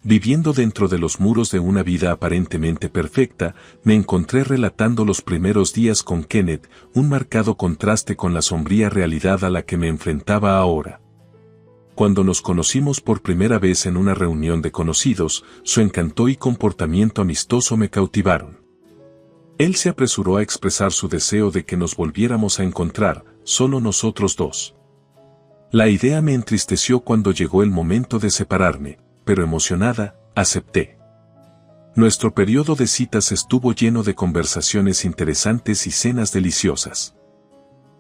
Viviendo dentro de los muros de una vida aparentemente perfecta, me encontré relatando los primeros días con Kenneth, un marcado contraste con la sombría realidad a la que me enfrentaba ahora. Cuando nos conocimos por primera vez en una reunión de conocidos, su encanto y comportamiento amistoso me cautivaron. Él se apresuró a expresar su deseo de que nos volviéramos a encontrar, solo nosotros dos. La idea me entristeció cuando llegó el momento de separarme, pero emocionada, acepté. Nuestro periodo de citas estuvo lleno de conversaciones interesantes y cenas deliciosas.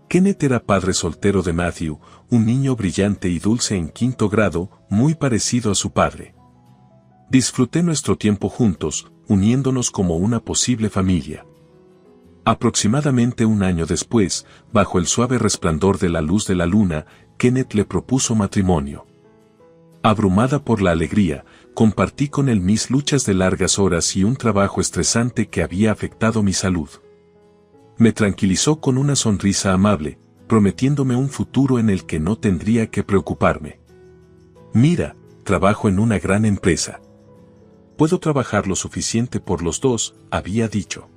Kenneth era padre soltero de Matthew, un niño brillante y dulce en 5º grado, muy parecido a su padre. Disfruté nuestro tiempo juntos, uniéndonos como una posible familia. Aproximadamente un año después, bajo el suave resplandor de la luz de la luna, Kenneth le propuso matrimonio. Abrumada por la alegría, compartí con él mis luchas de largas horas y un trabajo estresante que había afectado mi salud. Me tranquilizó con una sonrisa amable, prometiéndome un futuro en el que no tendría que preocuparme. Mira, trabajo en una gran empresa. Puedo trabajar lo suficiente por los dos, había dicho.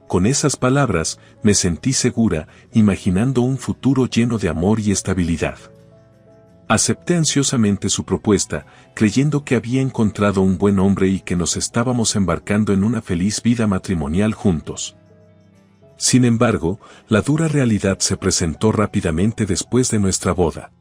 Con esas palabras, me sentí segura, imaginando un futuro lleno de amor y estabilidad. Acepté ansiosamente su propuesta, creyendo que había encontrado un buen hombre y que nos estábamos embarcando en una feliz vida matrimonial juntos. Sin embargo, la dura realidad se presentó rápidamente después de nuestra boda.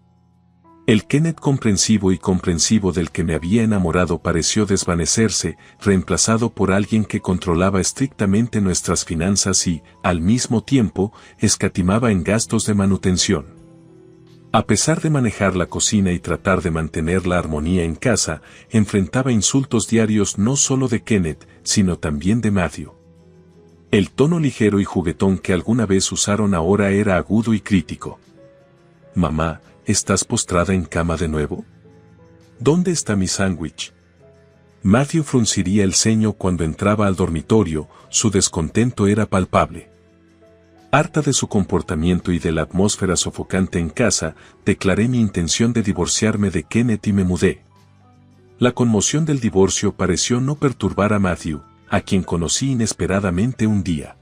El Kenneth comprensivo del que me había enamorado pareció desvanecerse, reemplazado por alguien que controlaba estrictamente nuestras finanzas y, al mismo tiempo, escatimaba en gastos de manutención. A pesar de manejar la cocina y tratar de mantener la armonía en casa, enfrentaba insultos diarios no solo de Kenneth, sino también de Matthew. El tono ligero y juguetón que alguna vez usaron ahora era agudo y crítico. «Mamá, ¿estás postrada en cama de nuevo? ¿Dónde está mi sándwich?» Matthew frunciría el ceño cuando entraba al dormitorio, su descontento era palpable. Harta de su comportamiento y de la atmósfera sofocante en casa, declaré mi intención de divorciarme de Kenneth y me mudé. La conmoción del divorcio pareció no perturbar a Matthew, a quien conocí inesperadamente un día.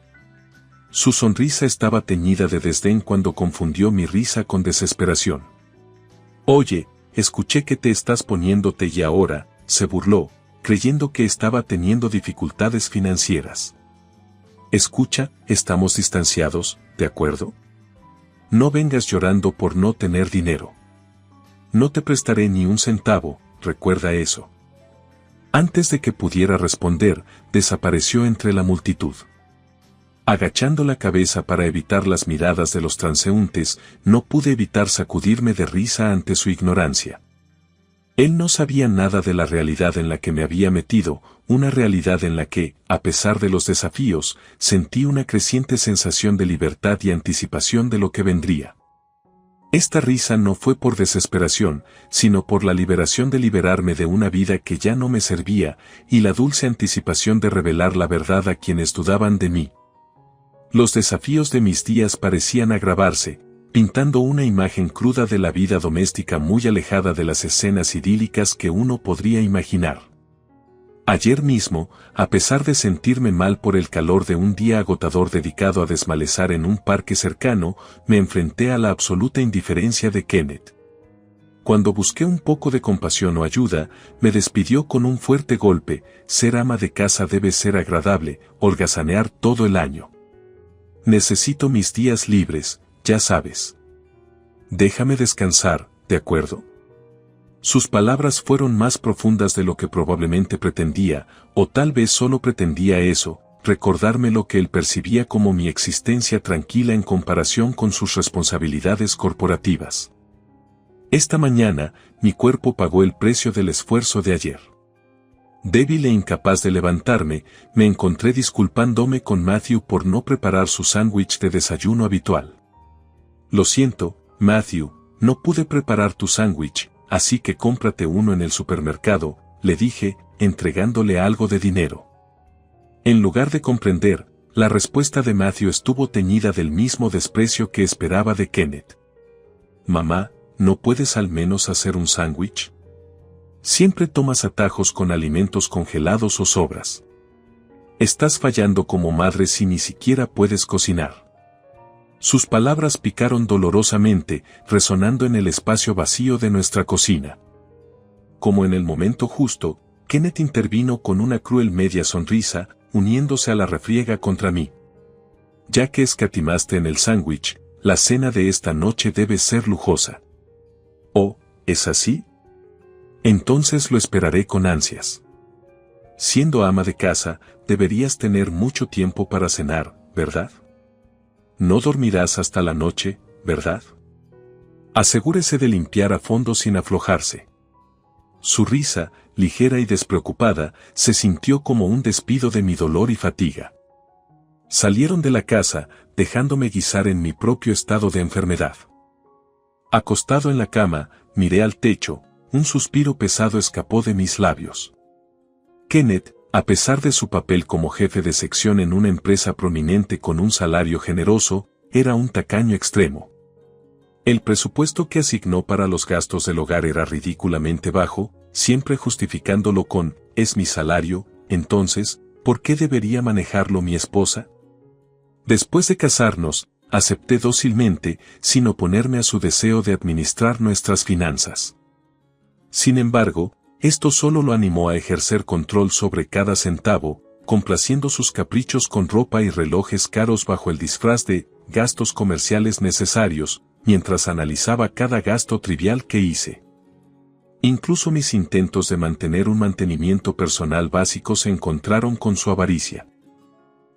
Su sonrisa estaba teñida de desdén cuando confundió mi risa con desesperación. «Oye, escuché que te estás poniéndote y ahora», se burló, creyendo que estaba teniendo dificultades financieras. «Escucha, estamos distanciados, ¿de acuerdo? No vengas llorando por no tener dinero. No te prestaré ni un centavo, recuerda eso». Antes de que pudiera responder, desapareció entre la multitud. Agachando la cabeza para evitar las miradas de los transeúntes, no pude evitar sacudirme de risa ante su ignorancia. Él no sabía nada de la realidad en la que me había metido, una realidad en la que, a pesar de los desafíos, sentí una creciente sensación de libertad y anticipación de lo que vendría. Esta risa no fue por desesperación, sino por la liberación de liberarme de una vida que ya no me servía, y la dulce anticipación de revelar la verdad a quienes dudaban de mí. Los desafíos de mis días parecían agravarse, pintando una imagen cruda de la vida doméstica muy alejada de las escenas idílicas que uno podría imaginar. Ayer mismo, a pesar de sentirme mal por el calor de un día agotador dedicado a desmalezar en un parque cercano, me enfrenté a la absoluta indiferencia de Kenneth. Cuando busqué un poco de compasión o ayuda, me despidió con un fuerte golpe: «Ser ama de casa debe ser agradable, holgazanear todo el año. Necesito mis días libres, ya sabes. Déjame descansar, ¿de acuerdo?» Sus palabras fueron más profundas de lo que probablemente pretendía, o tal vez solo pretendía eso, recordarme lo que él percibía como mi existencia tranquila en comparación con sus responsabilidades corporativas. Esta mañana, mi cuerpo pagó el precio del esfuerzo de ayer. Débil e incapaz de levantarme, me encontré disculpándome con Matthew por no preparar su sándwich de desayuno habitual. «Lo siento, Matthew, no pude preparar tu sándwich, así que cómprate uno en el supermercado», le dije, entregándole algo de dinero. En lugar de comprender, la respuesta de Matthew estuvo teñida del mismo desprecio que esperaba de Kenneth. «Mamá, ¿no puedes al menos hacer un sándwich? Siempre tomas atajos con alimentos congelados o sobras. Estás fallando como madre si ni siquiera puedes cocinar. Sus palabras picaron dolorosamente, resonando en el espacio vacío de nuestra cocina. Como en el momento justo, Kenneth intervino con una cruel media sonrisa, uniéndose a la refriega contra mí. Ya que escatimaste en el sándwich, la cena de esta noche debe ser lujosa. ¿Oh, es así? Entonces lo esperaré con ansias. Siendo ama de casa, deberías tener mucho tiempo para cenar, ¿verdad? No dormirás hasta la noche, ¿verdad? Asegúrese de limpiar a fondo sin aflojarse. Su risa, ligera y despreocupada, se sintió como un despido de mi dolor y fatiga. Salieron de la casa, dejándome guisar en mi propio estado de enfermedad. Acostado en la cama, miré al techo, un suspiro pesado escapó de mis labios. Kenneth, a pesar de su papel como jefe de sección en una empresa prominente con un salario generoso, era un tacaño extremo. El presupuesto que asignó para los gastos del hogar era ridículamente bajo, siempre justificándolo con, es mi salario, entonces, ¿por qué debería manejarlo mi esposa? Después de casarnos, acepté dócilmente, sin oponerme a su deseo de administrar nuestras finanzas. Sin embargo, esto solo lo animó a ejercer control sobre cada centavo, complaciendo sus caprichos con ropa y relojes caros bajo el disfraz de gastos comerciales necesarios, mientras analizaba cada gasto trivial que hice. Incluso mis intentos de mantener un mantenimiento personal básico se encontraron con su avaricia.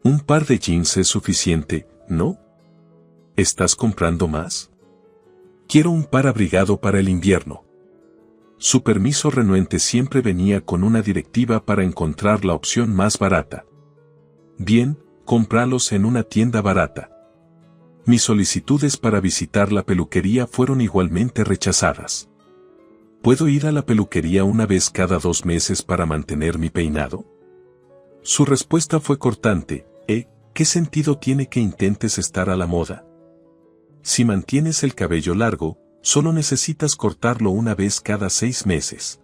Un par de jeans es suficiente, ¿no? ¿Estás comprando más? Quiero un par abrigado para el invierno. Su permiso renuente siempre venía con una directiva para encontrar la opción más barata. Bien, cómpralos en una tienda barata. Mis solicitudes para visitar la peluquería fueron igualmente rechazadas. ¿Puedo ir a la peluquería una vez cada 2 meses para mantener mi peinado? Su respuesta fue cortante, ¿qué sentido tiene que intentes estar a la moda? Si mantienes el cabello largo, solo necesitas cortarlo una vez cada 6 meses.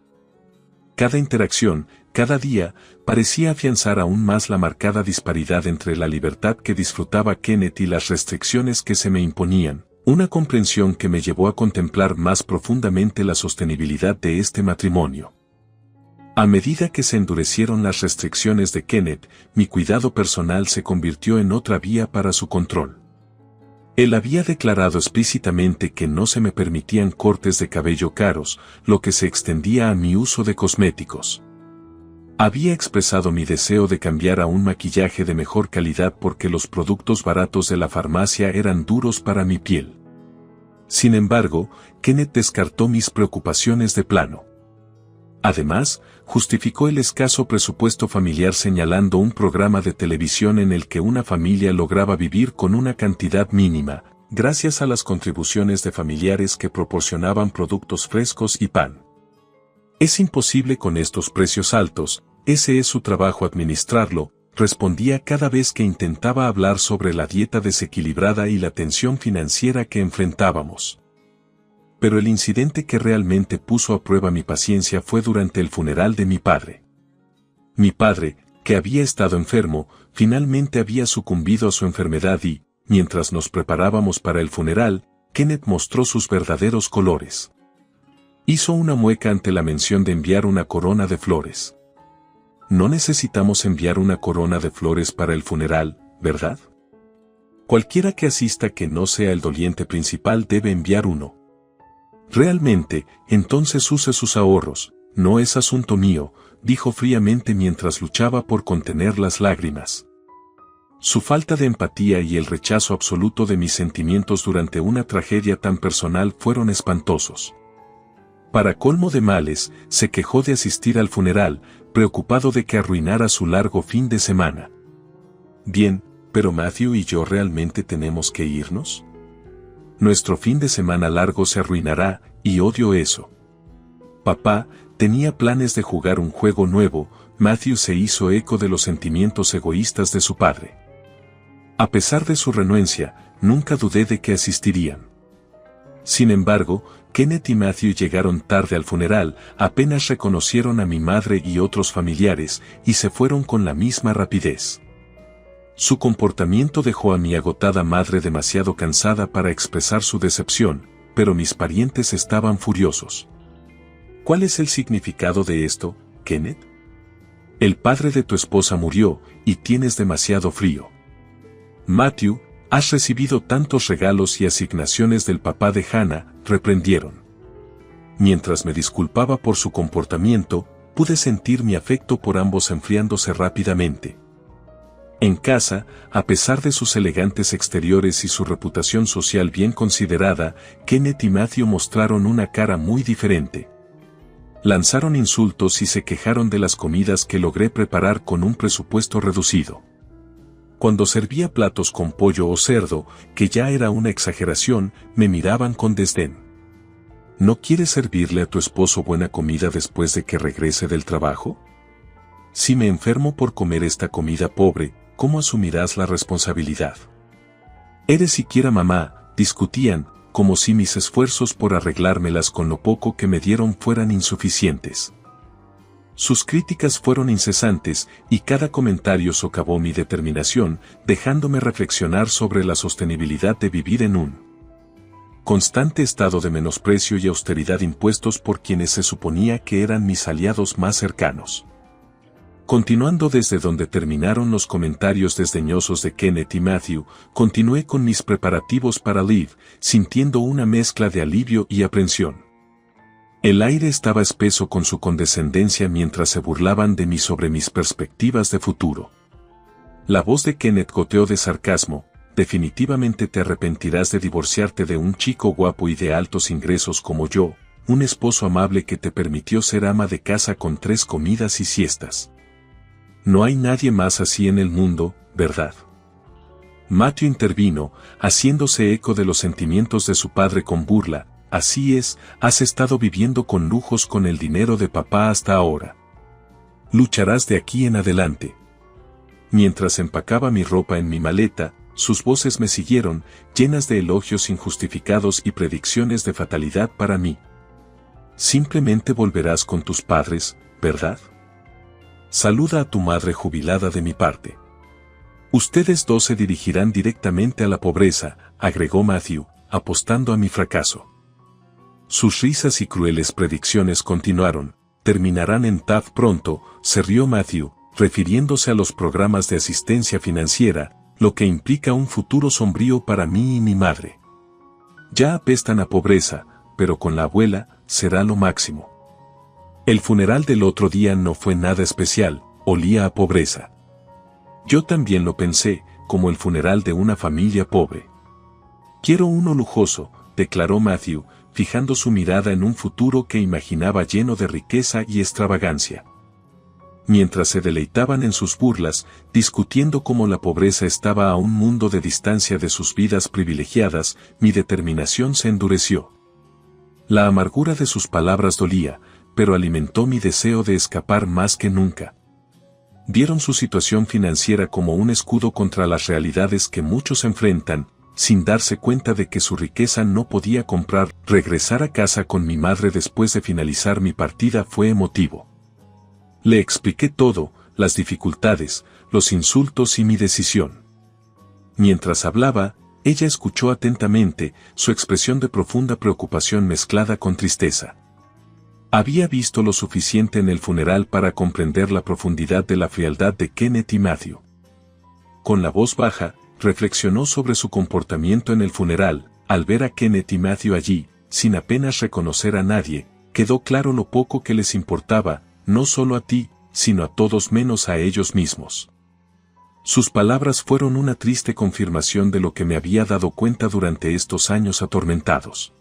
Cada interacción, cada día, parecía afianzar aún más la marcada disparidad entre la libertad que disfrutaba Kenneth y las restricciones que se me imponían, una comprensión que me llevó a contemplar más profundamente la sostenibilidad de este matrimonio. A medida que se endurecieron las restricciones de Kenneth, mi cuidado personal se convirtió en otra vía para su control. Él había declarado explícitamente que no se me permitían cortes de cabello caros, lo que se extendía a mi uso de cosméticos. Había expresado mi deseo de cambiar a un maquillaje de mejor calidad porque los productos baratos de la farmacia eran duros para mi piel. Sin embargo, Kenneth descartó mis preocupaciones de plano. Además, justificó el escaso presupuesto familiar señalando un programa de televisión en el que una familia lograba vivir con una cantidad mínima, gracias a las contribuciones de familiares que proporcionaban productos frescos y pan. Es imposible con estos precios altos, ese es su trabajo administrarlo, respondía cada vez que intentaba hablar sobre la dieta desequilibrada y la tensión financiera que enfrentábamos. Pero el incidente que realmente puso a prueba mi paciencia fue durante el funeral de mi padre. Mi padre, que había estado enfermo, finalmente había sucumbido a su enfermedad y, mientras nos preparábamos para el funeral, Kenneth mostró sus verdaderos colores. Hizo una mueca ante la mención de enviar una corona de flores. No necesitamos enviar una corona de flores para el funeral, ¿verdad? Cualquiera que asista que no sea el doliente principal debe enviar uno. Realmente, entonces use sus ahorros, no es asunto mío, dijo fríamente mientras luchaba por contener las lágrimas. Su falta de empatía y el rechazo absoluto de mis sentimientos durante una tragedia tan personal fueron espantosos. Para colmo de males, se quejó de asistir al funeral, preocupado de que arruinara su largo fin de semana. Bien, pero Matthew y yo realmente tenemos que irnos. Nuestro fin de semana largo se arruinará, y odio eso. Papá, tenía planes de jugar un juego nuevo. Matthew se hizo eco de los sentimientos egoístas de su padre. A pesar de su renuencia, nunca dudé de que asistirían. Sin embargo, Kenneth y Matthew llegaron tarde al funeral, apenas reconocieron a mi madre y otros familiares, y se fueron con la misma rapidez. Su comportamiento dejó a mi agotada madre demasiado cansada para expresar su decepción, pero mis parientes estaban furiosos. ¿Cuál es el significado de esto, Kenneth? El padre de tu esposa murió, y tienes demasiado frío. Matthew, has recibido tantos regalos y asignaciones del papá de Hannah, reprendieron. Mientras me disculpaba por su comportamiento, pude sentir mi afecto por ambos enfriándose rápidamente. En casa, a pesar de sus elegantes exteriores y su reputación social bien considerada, Kenneth y Matthew mostraron una cara muy diferente. Lanzaron insultos y se quejaron de las comidas que logré preparar con un presupuesto reducido. Cuando servía platos con pollo o cerdo, que ya era una exageración, me miraban con desdén. ¿No quieres servirle a tu esposo buena comida después de que regrese del trabajo? Si me enfermo por comer esta comida pobre, ¿cómo asumirás la responsabilidad? ¿Eres siquiera mamá?, discutían, como si mis esfuerzos por arreglármelas con lo poco que me dieron fueran insuficientes. Sus críticas fueron incesantes, y cada comentario socavó mi determinación, dejándome reflexionar sobre la sostenibilidad de vivir en un constante estado de menosprecio y austeridad impuestos por quienes se suponía que eran mis aliados más cercanos. Continuando desde donde terminaron los comentarios desdeñosos de Kenneth y Matthew, continué con mis preparativos para Liv, sintiendo una mezcla de alivio y aprensión. El aire estaba espeso con su condescendencia mientras se burlaban de mí sobre mis perspectivas de futuro. La voz de Kenneth goteó de sarcasmo: definitivamente te arrepentirás de divorciarte de un chico guapo y de altos ingresos como yo, un esposo amable que te permitió ser ama de casa con 3 comidas y siestas. No hay nadie más así en el mundo, ¿verdad? Matthew intervino, haciéndose eco de los sentimientos de su padre con burla. Así es, has estado viviendo con lujos con el dinero de papá hasta ahora. Lucharás de aquí en adelante. Mientras empacaba mi ropa en mi maleta, sus voces me siguieron, llenas de elogios injustificados y predicciones de fatalidad para mí. Simplemente volverás con tus padres, ¿verdad? Saluda a tu madre jubilada de mi parte. Ustedes dos se dirigirán directamente a la pobreza, agregó Matthew, apostando a mi fracaso. Sus risas y crueles predicciones continuaron. Terminarán en TAF pronto, se rió Matthew, refiriéndose a los programas de asistencia financiera, lo que implica un futuro sombrío para mí y mi madre. Ya apestan a pobreza, pero con la abuela, será lo máximo. El funeral del otro día no fue nada especial, olía a pobreza. Yo también lo pensé, como el funeral de una familia pobre. Quiero uno lujoso, declaró Matthew, fijando su mirada en un futuro que imaginaba lleno de riqueza y extravagancia. Mientras se deleitaban en sus burlas, discutiendo cómo la pobreza estaba a un mundo de distancia de sus vidas privilegiadas, mi determinación se endureció. La amargura de sus palabras dolía, pero alimentó mi deseo de escapar más que nunca. Vieron su situación financiera como un escudo contra las realidades que muchos enfrentan, sin darse cuenta de que su riqueza no podía comprar. Regresar a casa con mi madre después de finalizar mi partida fue emotivo. Le expliqué todo, las dificultades, los insultos y mi decisión. Mientras hablaba, ella escuchó atentamente, su expresión de profunda preocupación mezclada con tristeza. Había visto lo suficiente en el funeral para comprender la profundidad de la frialdad de Kenneth y Matthew. Con la voz baja, reflexionó sobre su comportamiento en el funeral. Al ver a Kenneth y Matthew allí, sin apenas reconocer a nadie, quedó claro lo poco que les importaba, no solo a ti, sino a todos menos a ellos mismos. Sus palabras fueron una triste confirmación de lo que me había dado cuenta durante estos años atormentados.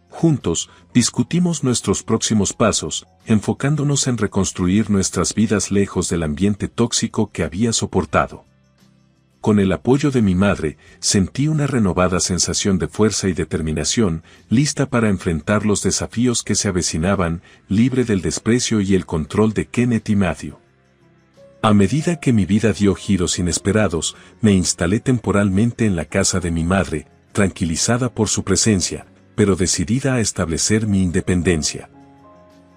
Juntos, discutimos nuestros próximos pasos, enfocándonos en reconstruir nuestras vidas lejos del ambiente tóxico que había soportado. Con el apoyo de mi madre, sentí una renovada sensación de fuerza y determinación, lista para enfrentar los desafíos que se avecinaban, libre del desprecio y el control de Kenneth y Matthew. A medida que mi vida dio giros inesperados, me instalé temporalmente en la casa de mi madre, tranquilizada por su presencia, pero decidida a establecer mi independencia.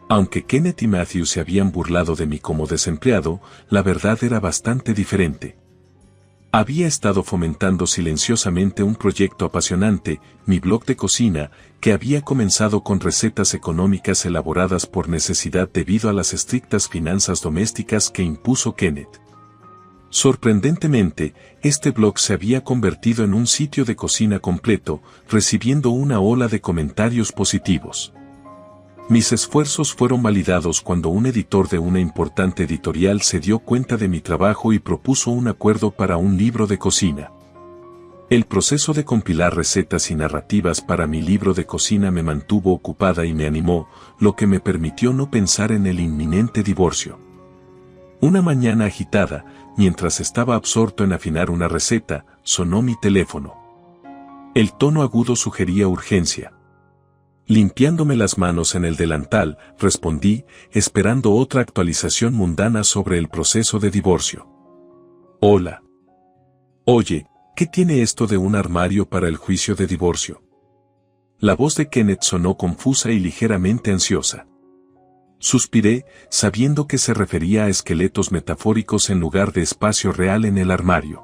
Aunque Kenneth y Matthew se habían burlado de mí como desempleado, la verdad era bastante diferente. Había estado fomentando silenciosamente un proyecto apasionante, mi blog de cocina, que había comenzado con recetas económicas elaboradas por necesidad debido a las estrictas finanzas domésticas que impuso Kenneth. Sorprendentemente, este blog se había convertido en un sitio de cocina completo, recibiendo una ola de comentarios positivos. Mis esfuerzos fueron validados cuando un editor de una importante editorial se dio cuenta de mi trabajo y propuso un acuerdo para un libro de cocina. El proceso de compilar recetas y narrativas para mi libro de cocina me mantuvo ocupada y me animó, lo que me permitió no pensar en el inminente divorcio. Una mañana agitada, mientras estaba absorto en afinar una receta, sonó mi teléfono. El tono agudo sugería urgencia. Limpiándome las manos en el delantal, respondí, esperando otra actualización mundana sobre el proceso de divorcio. Hola. Oye, ¿qué tiene esto de un armario para el juicio de divorcio? La voz de Kenneth sonó confusa y ligeramente ansiosa. Suspiré, sabiendo que se refería a esqueletos metafóricos en lugar de espacio real en el armario.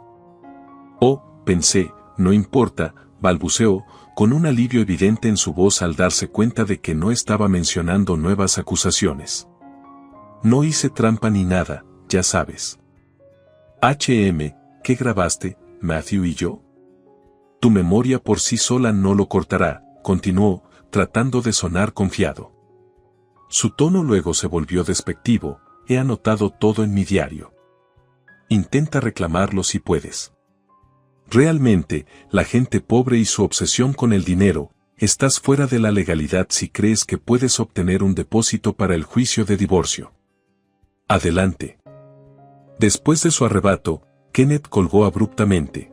Oh, pensé, no importa, balbuceó, con un alivio evidente en su voz al darse cuenta de que no estaba mencionando nuevas acusaciones. No hice trampa ni nada, ya sabes. ¿Qué grabaste, Matthew y yo? Tu memoria por sí sola no lo cortará, continuó, tratando de sonar confiado. Su tono luego se volvió despectivo, he anotado todo en mi diario. Intenta reclamarlo si puedes. Realmente, la gente pobre y su obsesión con el dinero, estás fuera de la legalidad si crees que puedes obtener un depósito para el juicio de divorcio. Adelante. Después de su arrebato, Kenneth colgó abruptamente.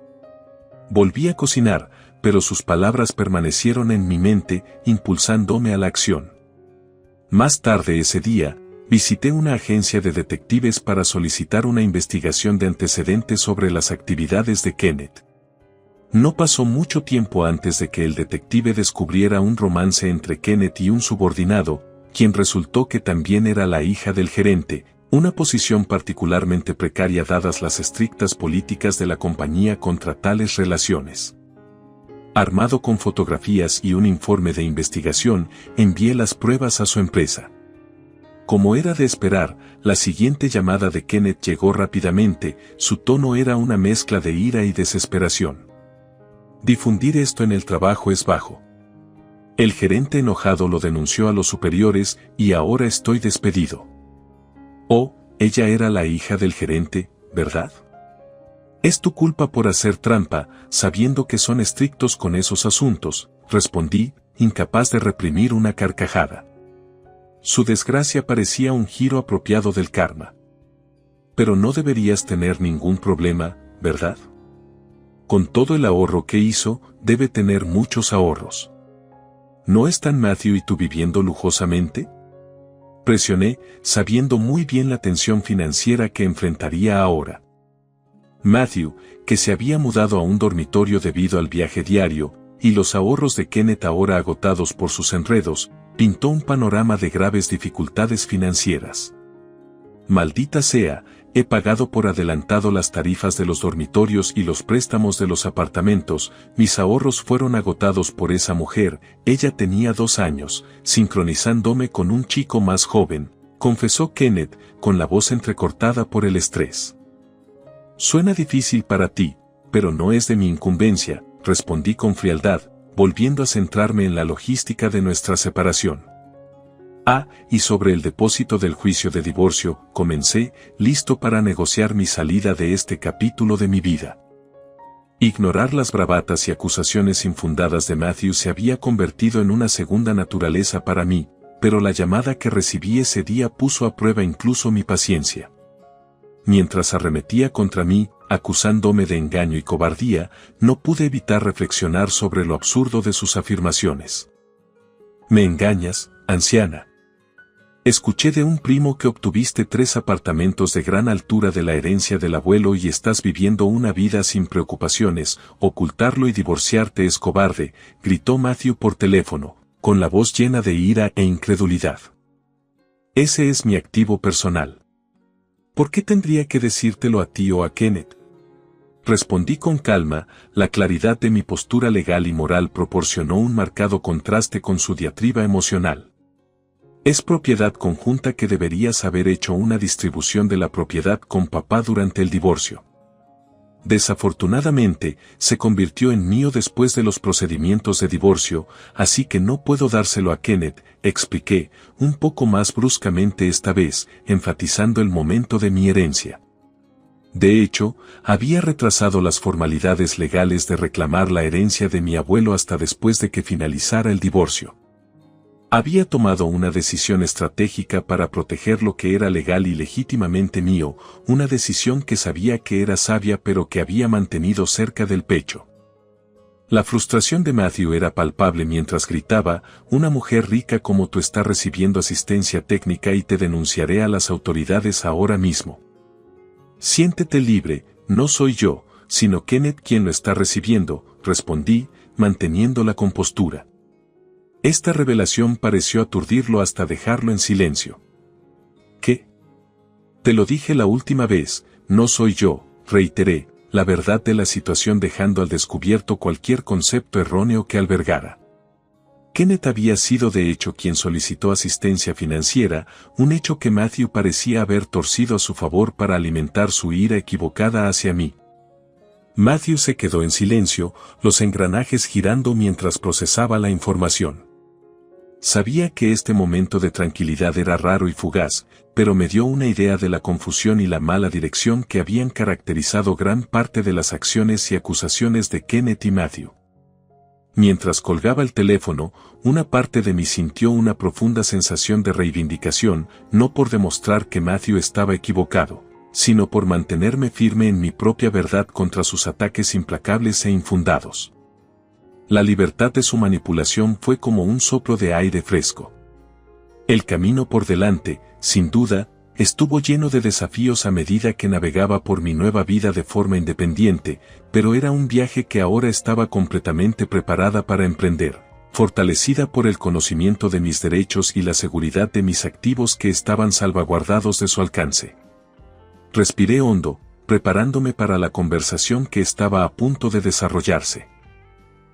Volví a cocinar, pero sus palabras permanecieron en mi mente, impulsándome a la acción. Más tarde ese día, visité una agencia de detectives para solicitar una investigación de antecedentes sobre las actividades de Kenneth. No pasó mucho tiempo antes de que el detective descubriera un romance entre Kenneth y un subordinado, quien resultó que también era la hija del gerente, una posición particularmente precaria dadas las estrictas políticas de la compañía contra tales relaciones. Armado con fotografías y un informe de investigación, envié las pruebas a su empresa. Como era de esperar, la siguiente llamada de Kenneth llegó rápidamente, su tono era una mezcla de ira y desesperación. Difundir esto en el trabajo es bajo. El gerente enojado lo denunció a los superiores y ahora estoy despedido. Oh, ella era la hija del gerente, ¿verdad? Es tu culpa por hacer trampa, sabiendo que son estrictos con esos asuntos, respondí, incapaz de reprimir una carcajada. Su desgracia parecía un giro apropiado del karma. Pero no deberías tener ningún problema, ¿verdad? Con todo el ahorro que hizo, debe tener muchos ahorros. ¿No están Matthew y tú viviendo lujosamente? Presioné, sabiendo muy bien la tensión financiera que enfrentaría ahora. Matthew, que se había mudado a un dormitorio debido al viaje diario, y los ahorros de Kenneth ahora agotados por sus enredos, pintó un panorama de graves dificultades financieras. Maldita sea, he pagado por adelantado las tarifas de los dormitorios y los préstamos de los apartamentos, mis ahorros fueron agotados por esa mujer, ella tenía 2 años, sincronizándome con un chico más joven, confesó Kenneth, con la voz entrecortada por el estrés. Suena difícil para ti, pero no es de mi incumbencia, respondí con frialdad, volviendo a centrarme en la logística de nuestra separación. Y sobre el depósito del juicio de divorcio, comencé, listo para negociar mi salida de este capítulo de mi vida. Ignorar las bravatas y acusaciones infundadas de Matthew se había convertido en una segunda naturaleza para mí, pero la llamada que recibí ese día puso a prueba incluso mi paciencia. Mientras arremetía contra mí, acusándome de engaño y cobardía, no pude evitar reflexionar sobre lo absurdo de sus afirmaciones. «Me engañas, anciana. Escuché de un primo que obtuviste 3 apartamentos de gran altura de la herencia del abuelo y estás viviendo una vida sin preocupaciones. Ocultarlo y divorciarte es cobarde, gritó Matthew por teléfono, con la voz llena de ira e incredulidad. Ese es mi activo personal. ¿Por qué tendría que decírtelo a ti o a Kenneth? Respondí con calma, la claridad de mi postura legal y moral proporcionó un marcado contraste con su diatriba emocional. Es propiedad conjunta que deberías haber hecho una distribución de la propiedad con papá durante el divorcio. Desafortunadamente, se convirtió en mío después de los procedimientos de divorcio, así que no puedo dárselo a Kenneth, expliqué, un poco más bruscamente esta vez, enfatizando el momento de mi herencia. De hecho, había retrasado las formalidades legales de reclamar la herencia de mi abuelo hasta después de que finalizara el divorcio. Había tomado una decisión estratégica para proteger lo que era legal y legítimamente mío, una decisión que sabía que era sabia pero que había mantenido cerca del pecho. La frustración de Matthew era palpable mientras gritaba, una mujer rica como tú está recibiendo asistencia técnica y te denunciaré a las autoridades ahora mismo. Siéntete libre, no soy yo, sino Kenneth quien lo está recibiendo, respondí, manteniendo la compostura. Esta revelación pareció aturdirlo hasta dejarlo en silencio. ¿Qué? Te lo dije la última vez, no soy yo, reiteré, la verdad de la situación dejando al descubierto cualquier concepto erróneo que albergara. Kenneth había sido de hecho quien solicitó asistencia financiera, un hecho que Matthew parecía haber torcido a su favor para alimentar su ira equivocada hacia mí. Matthew se quedó en silencio, los engranajes girando mientras procesaba la información. Sabía que este momento de tranquilidad era raro y fugaz, pero me dio una idea de la confusión y la mala dirección que habían caracterizado gran parte de las acciones y acusaciones de Kenneth y Matthew. Mientras colgaba el teléfono, una parte de mí sintió una profunda sensación de reivindicación, no por demostrar que Matthew estaba equivocado, sino por mantenerme firme en mi propia verdad contra sus ataques implacables e infundados. La libertad de su manipulación fue como un soplo de aire fresco. El camino por delante, sin duda, estuvo lleno de desafíos a medida que navegaba por mi nueva vida de forma independiente, pero era un viaje que ahora estaba completamente preparada para emprender, fortalecida por el conocimiento de mis derechos y la seguridad de mis activos que estaban salvaguardados de su alcance. Respiré hondo, preparándome para la conversación que estaba a punto de desarrollarse.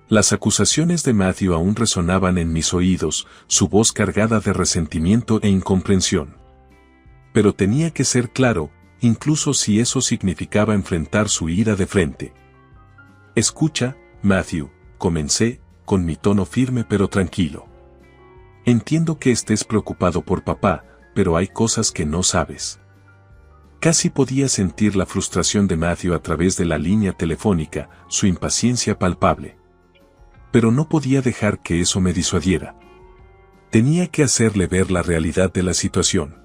Las acusaciones de Matthew aún resonaban en mis oídos, su voz cargada de resentimiento e incomprensión. Pero tenía que ser claro, incluso si eso significaba enfrentar su ira de frente. Escucha, Matthew, comencé, con mi tono firme pero tranquilo. Entiendo que estés preocupado por papá, pero hay cosas que no sabes. Casi podía sentir la frustración de Matthew a través de la línea telefónica, su impaciencia palpable. Pero no podía dejar que eso me disuadiera. Tenía que hacerle ver la realidad de la situación.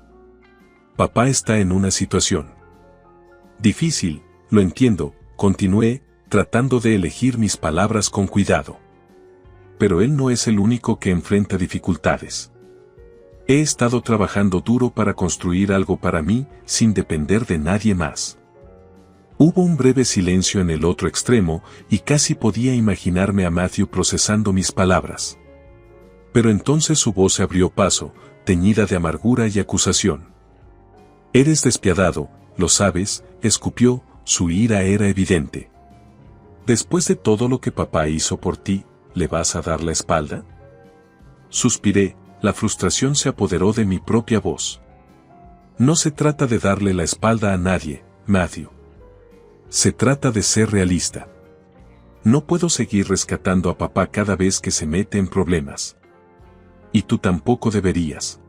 Papá está en una situación difícil, lo entiendo, continué, tratando de elegir mis palabras con cuidado. Pero él no es el único que enfrenta dificultades. He estado trabajando duro para construir algo para mí, sin depender de nadie más. Hubo un breve silencio en el otro extremo, y casi podía imaginarme a Matthew procesando mis palabras. Pero entonces su voz se abrió paso, teñida de amargura y acusación. Eres despiadado, lo sabes, escupió, su ira era evidente. Después de todo lo que papá hizo por ti, ¿le vas a dar la espalda? Suspiré, la frustración se apoderó de mi propia voz. No se trata de darle la espalda a nadie, Matthew. Se trata de ser realista. No puedo seguir rescatando a papá cada vez que se mete en problemas. Y tú tampoco deberías.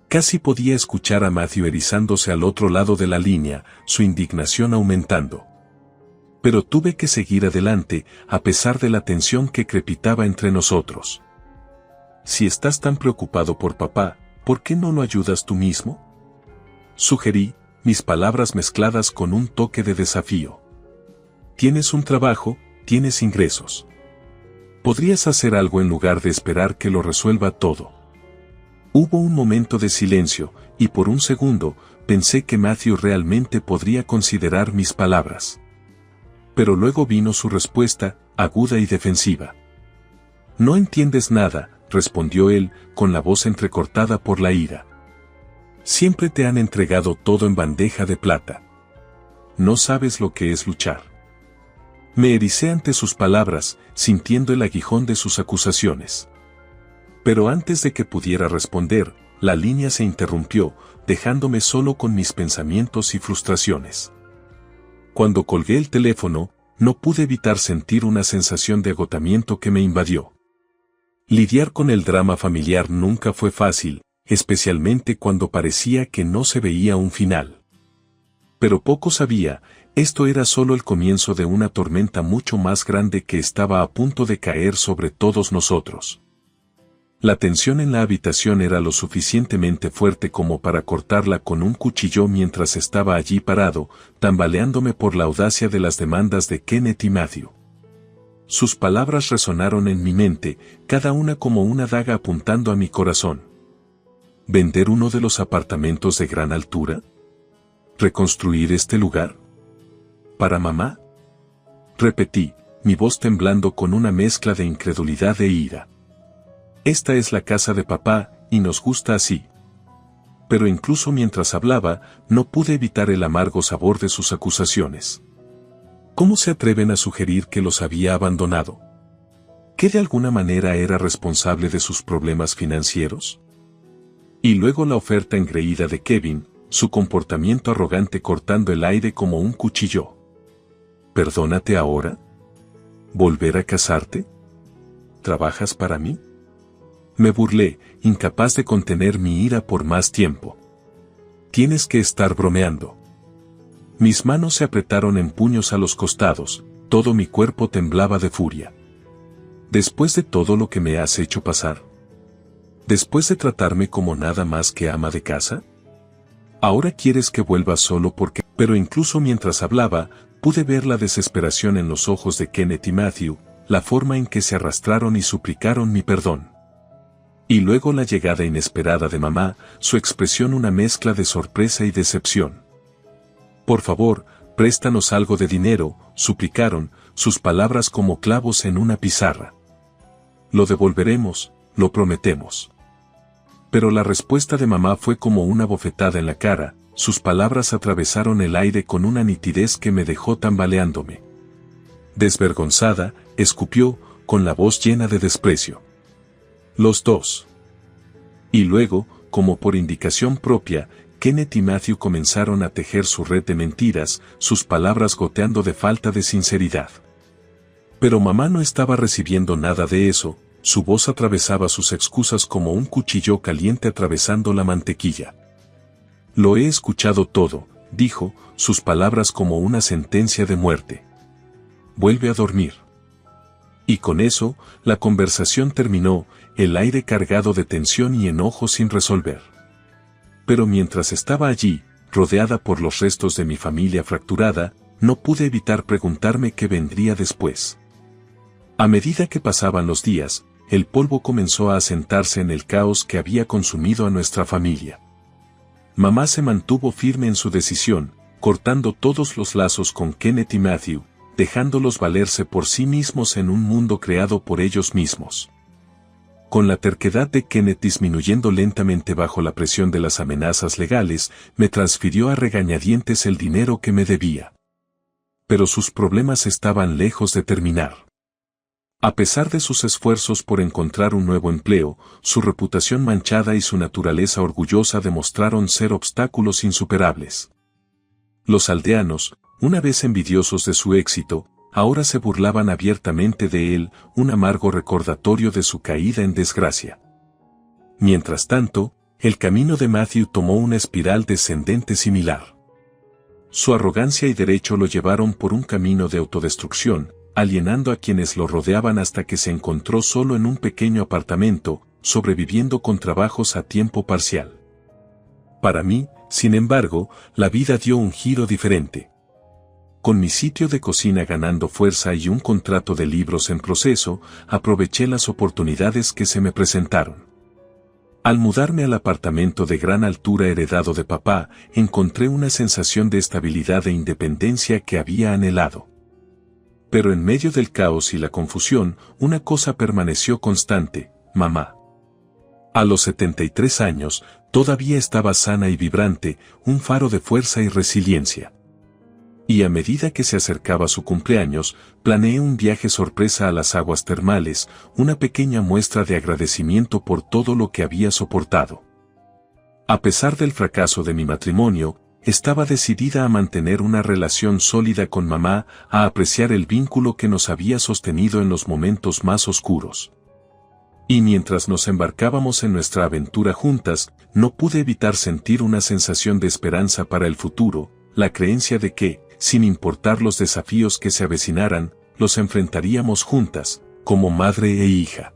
Casi podía escuchar a Matthew erizándose al otro lado de la línea, su indignación aumentando. Pero tuve que seguir adelante, a pesar de la tensión que crepitaba entre nosotros. Si estás tan preocupado por papá, ¿por qué no lo ayudas tú mismo? Sugerí, mis palabras mezcladas con un toque de desafío. Tienes un trabajo, tienes ingresos. Podrías hacer algo en lugar de esperar que lo resuelva todo. Hubo un momento de silencio, y por un segundo, pensé que Matthew realmente podría considerar mis palabras. Pero luego vino su respuesta, aguda y defensiva. «No entiendes nada», respondió él, con la voz entrecortada por la ira. «Siempre te han entregado todo en bandeja de plata. No sabes lo que es luchar». Me ericé ante sus palabras, sintiendo el aguijón de sus acusaciones. Pero antes de que pudiera responder, la línea se interrumpió, dejándome solo con mis pensamientos y frustraciones. Cuando colgué el teléfono, no pude evitar sentir una sensación de agotamiento que me invadió. Lidiar con el drama familiar nunca fue fácil, especialmente cuando parecía que no se veía un final. Pero poco sabía, esto era solo el comienzo de una tormenta mucho más grande que estaba a punto de caer sobre todos nosotros. La tensión en la habitación era lo suficientemente fuerte como para cortarla con un cuchillo mientras estaba allí parado, tambaleándome por la audacia de las demandas de Kenneth y Matthew. Sus palabras resonaron en mi mente, cada una como una daga apuntando a mi corazón. ¿Vender uno de los apartamentos de gran altura? ¿Reconstruir este lugar? ¿Para mamá? Repetí, mi voz temblando con una mezcla de incredulidad e ira. Esta es la casa de papá, y nos gusta así. Pero incluso mientras hablaba, no pude evitar el amargo sabor de sus acusaciones. ¿Cómo se atreven a sugerir que los había abandonado? ¿Que de alguna manera era responsable de sus problemas financieros? Y luego la oferta engreída de Kevin, su comportamiento arrogante cortando el aire como un cuchillo. ¿Perdónate ahora? ¿Volver a casarte? ¿Trabajas para mí? Me burlé, incapaz de contener mi ira por más tiempo. Tienes que estar bromeando. Mis manos se apretaron en puños a los costados, todo mi cuerpo temblaba de furia. Después de todo lo que me has hecho pasar. Después de tratarme como nada más que ama de casa. Ahora quieres que vuelva solo porque... Pero incluso mientras hablaba, pude ver la desesperación en los ojos de Kenneth y Matthew, la forma en que se arrastraron y suplicaron mi perdón. Y luego la llegada inesperada de mamá, su expresión una mezcla de sorpresa y decepción. Por favor, préstanos algo de dinero, suplicaron, sus palabras como clavos en una pizarra. Lo devolveremos, lo prometemos. Pero la respuesta de mamá fue como una bofetada en la cara, sus palabras atravesaron el aire con una nitidez que me dejó tambaleándome. Desvergonzada, escupió, con la voz llena de desprecio. Los dos. Y luego, como por indicación propia, Kenneth y Matthew comenzaron a tejer su red de mentiras, sus palabras goteando de falta de sinceridad. Pero mamá no estaba recibiendo nada de eso, su voz atravesaba sus excusas como un cuchillo caliente atravesando la mantequilla. Lo he escuchado todo, dijo, sus palabras como una sentencia de muerte. Vuelve a dormir. Y con eso, la conversación terminó, el aire cargado de tensión y enojo sin resolver. Pero mientras estaba allí, rodeada por los restos de mi familia fracturada, no pude evitar preguntarme qué vendría después. A medida que pasaban los días, el polvo comenzó a asentarse en el caos que había consumido a nuestra familia. Mamá se mantuvo firme en su decisión, cortando todos los lazos con Kenneth y Matthew, dejándolos valerse por sí mismos en un mundo creado por ellos mismos. Con la terquedad de Kenneth disminuyendo lentamente bajo la presión de las amenazas legales, me transfirió a regañadientes el dinero que me debía. Pero sus problemas estaban lejos de terminar. A pesar de sus esfuerzos por encontrar un nuevo empleo, su reputación manchada y su naturaleza orgullosa demostraron ser obstáculos insuperables. Los aldeanos, una vez envidiosos de su éxito, ahora se burlaban abiertamente de él, un amargo recordatorio de su caída en desgracia. Mientras tanto, el camino de Matthew tomó una espiral descendente similar. Su arrogancia y derecho lo llevaron por un camino de autodestrucción, alienando a quienes lo rodeaban hasta que se encontró solo en un pequeño apartamento, sobreviviendo con trabajos a tiempo parcial. Para mí, sin embargo, la vida dio un giro diferente. Con mi sitio de cocina ganando fuerza y un contrato de libros en proceso, aproveché las oportunidades que se me presentaron. Al mudarme al apartamento de gran altura heredado de papá, encontré una sensación de estabilidad e independencia que había anhelado. Pero en medio del caos y la confusión, una cosa permaneció constante: mamá. A los 73 años, todavía estaba sana y vibrante, un faro de fuerza y resiliencia. Y a medida que se acercaba su cumpleaños, planeé un viaje sorpresa a las aguas termales, una pequeña muestra de agradecimiento por todo lo que había soportado. A pesar del fracaso de mi matrimonio, estaba decidida a mantener una relación sólida con mamá, a apreciar el vínculo que nos había sostenido en los momentos más oscuros. Y mientras nos embarcábamos en nuestra aventura juntas, no pude evitar sentir una sensación de esperanza para el futuro, la creencia de que, sin importar los desafíos que se avecinaran, los enfrentaríamos juntas, como madre e hija.